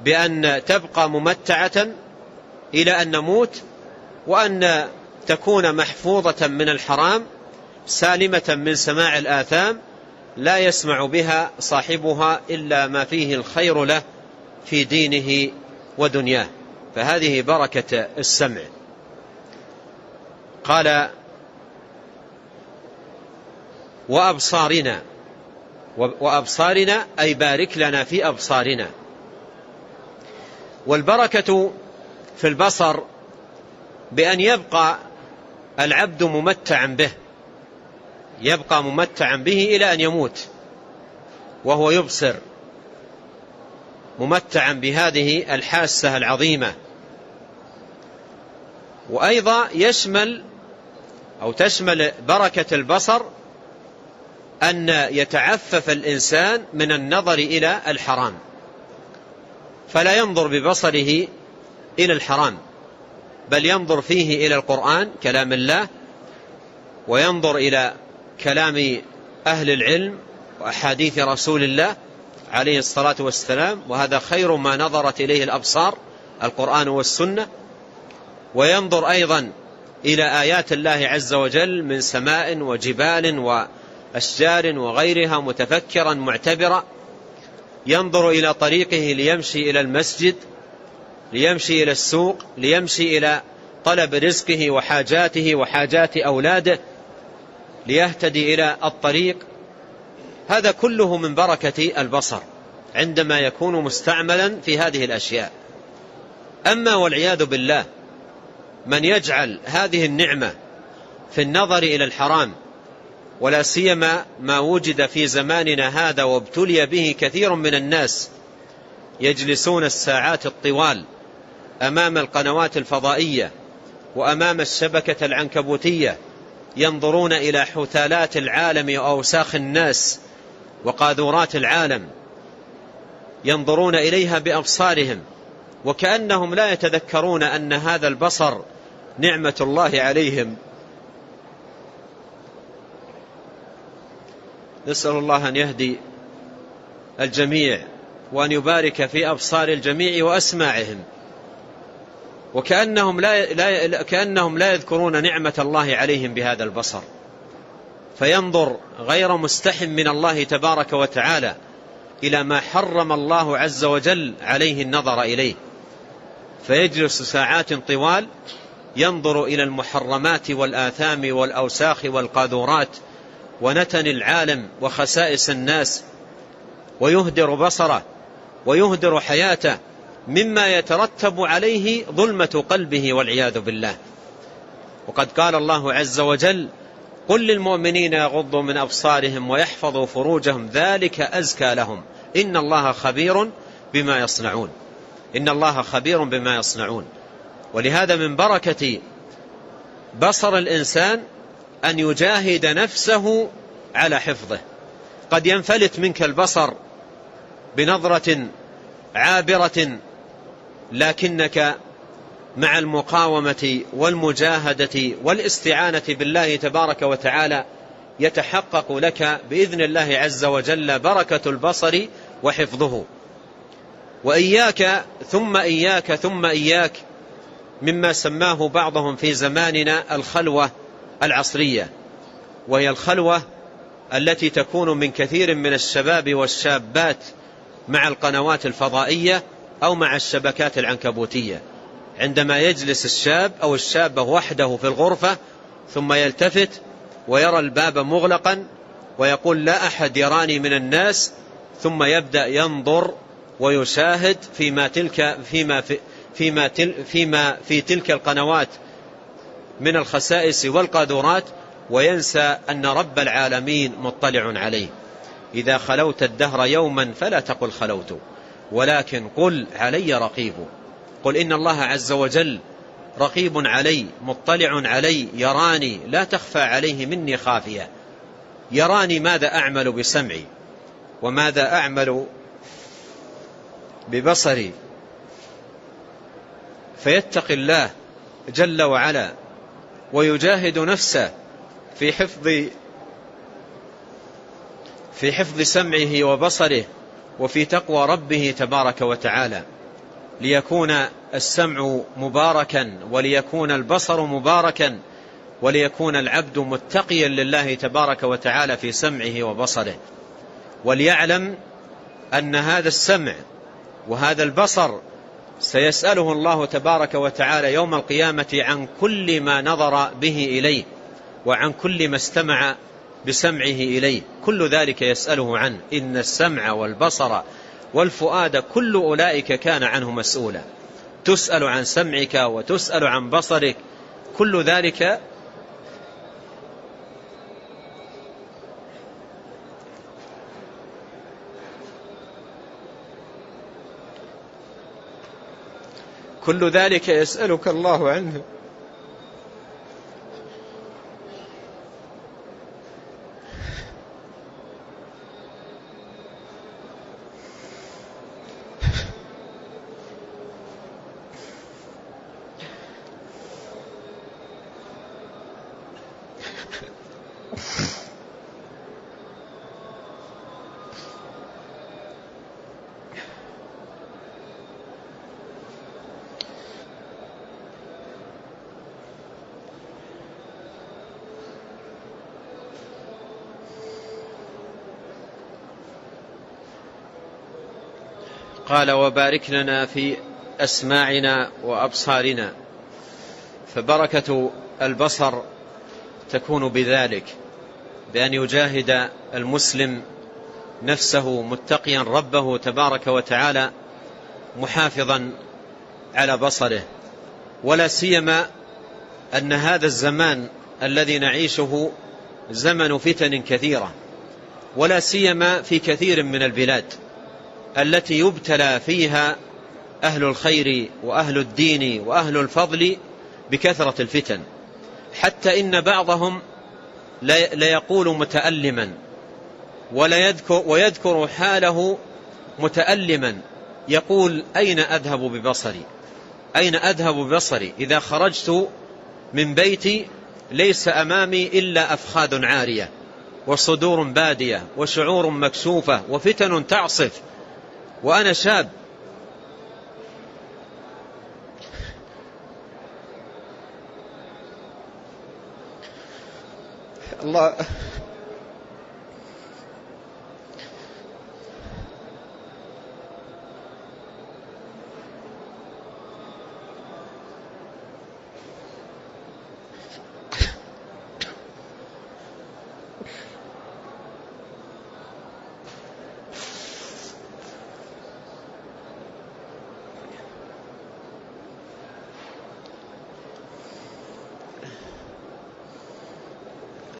بأن تبقى ممتعة إلى أن نموت، وأن تكون محفوظة من الحرام سالمة من سماع الآثام لا يسمع بها صاحبها إلا ما فيه الخير له في دينه ودنياه. فهذه بركة السمع. قال وأبصارنا أي بارك لنا في أبصارنا. والبركة في البصر بأن يبقى العبد ممتعا به، يبقى ممتعا به إلى أن يموت وهو يبصر، ممتعا بهذه الحاسة العظيمة. وأيضا تشمل بركة البصر أن يتعفف الإنسان من النظر إلى الحرام، فلا ينظر ببصره إلى الحرام، بل ينظر فيه إلى القرآن كلام الله، وينظر إلى كلام أهل العلم وأحاديث رسول الله عليه الصلاة والسلام، وهذا خير ما نظرت إليه الأبصار، القرآن والسنة. وينظر أيضا إلى آيات الله عز وجل من سماء وجبال وأشجار وغيرها متفكرا معتبرا. ينظر إلى طريقه ليمشي إلى المسجد، ليمشي إلى السوق، ليمشي إلى طلب رزقه وحاجاته وحاجات أولاده، ليهتدي إلى الطريق. هذا كله من بركة البصر عندما يكون مستعملا في هذه الأشياء. أما والعياذ بالله من يجعل هذه النعمة في النظر إلى الحرام، ولا سيما ما وجد في زماننا هذا وابتلي به كثير من الناس، يجلسون الساعات الطوال أمام القنوات الفضائية وأمام الشبكة العنكبوتية، ينظرون إلى حثالات العالم وأوساخ الناس وقاذورات العالم، ينظرون إليها بأبصارهم، وكأنهم لا يتذكرون أن هذا البصر نعمة الله عليهم. نسأل الله أن يهدي الجميع وأن يبارك في أبصار الجميع وأسماعهم، وكأنهم لا يذكرون نعمة الله عليهم بهذا البصر، فينظر غير مستحم من الله تبارك وتعالى إلى ما حرم الله عز وجل عليه النظر إليه، فيجلس ساعات طوال ينظر إلى المحرمات والآثام والأوساخ والقاذورات ونتن العالم وخسائس الناس، ويهدر بصره ويهدر حياته، مما يترتب عليه ظلمة قلبه والعياذ بالله. وقد قال الله عز وجل: قل للمؤمنين يغضوا من أبصارهم ويحفظوا فروجهم ذلك أزكى لهم إن الله خبير بما يصنعون. إن الله خبير بما يصنعون. ولهذا من بركة بصر الإنسان أن يجاهد نفسه على حفظه. قد ينفلت منك البصر بنظرة عابرة، لكنك مع المقاومة والمجاهدة والاستعانة بالله تبارك وتعالى يتحقق لك بإذن الله عز وجل بركة البصر وحفظه. وإياك ثم إياك ثم إياك مما سماه بعضهم في زماننا الخلوة العصرية، وهي الخلوة التي تكون من كثير من الشباب والشابات مع القنوات الفضائية أو مع الشبكات العنكبوتية. عندما يجلس الشاب أو الشابة وحده في الغرفة ثم يلتفت ويرى الباب مغلقا ويقول: لا أحد يراني من الناس، ثم يبدأ ينظر ويشاهد فيما في تلك القنوات من الخسائس والقاذورات، وينسى أن رب العالمين مطلع عليه. إذا خلوت الدهر يوما فلا تقل خلوت، ولكن قل علي رقيب. قل إن الله عز وجل رقيب علي مطلع علي، يراني لا تخفى عليه مني خافية، يراني ماذا أعمل بسمعي وماذا أعمل ببصري. فيتقي الله جل وعلا ويجاهد نفسه في حفظ سمعه وبصره وفي تقوى ربه تبارك وتعالى. ليكون السمع مباركا، وليكون البصر مباركا، وليكون العبد متقيا لله تبارك وتعالى في سمعه وبصره. وليعلم أن هذا السمع وهذا البصر سيسأله الله تبارك وتعالى يوم القيامة عن كل ما نظر به إليه، وعن كل ما استمع بسمعه إليه، كل ذلك يسأله عنه. إن السمع والبصر والفؤاد كل أولئك كان عنه مسؤولا. تسأل عن سمعك وتسأل عن بصرك، كل ذلك يسألك الله عنه. قال: وبارك لنا في أسماعنا وأبصارنا. فبركة البصر تكون بذلك، بأن يجاهد المسلم نفسه متقيا ربه تبارك وتعالى، محافظا على بصره. ولا سيما أن هذا الزمان الذي نعيشه زمن فتن كثيرة، ولا سيما في كثير من البلاد التي يبتلى فيها أهل الخير وأهل الدين وأهل الفضل بكثرة الفتن، حتى إن بعضهم ليقول متألما ويذكر حاله متألما، يقول: أين أذهب ببصري؟ أين أذهب ببصري إذا خرجت من بيتي ليس أمامي إلا أفخاذ عارية وصدور بادية وشعور مكشوفة وفتن تعصف وأنا شاب.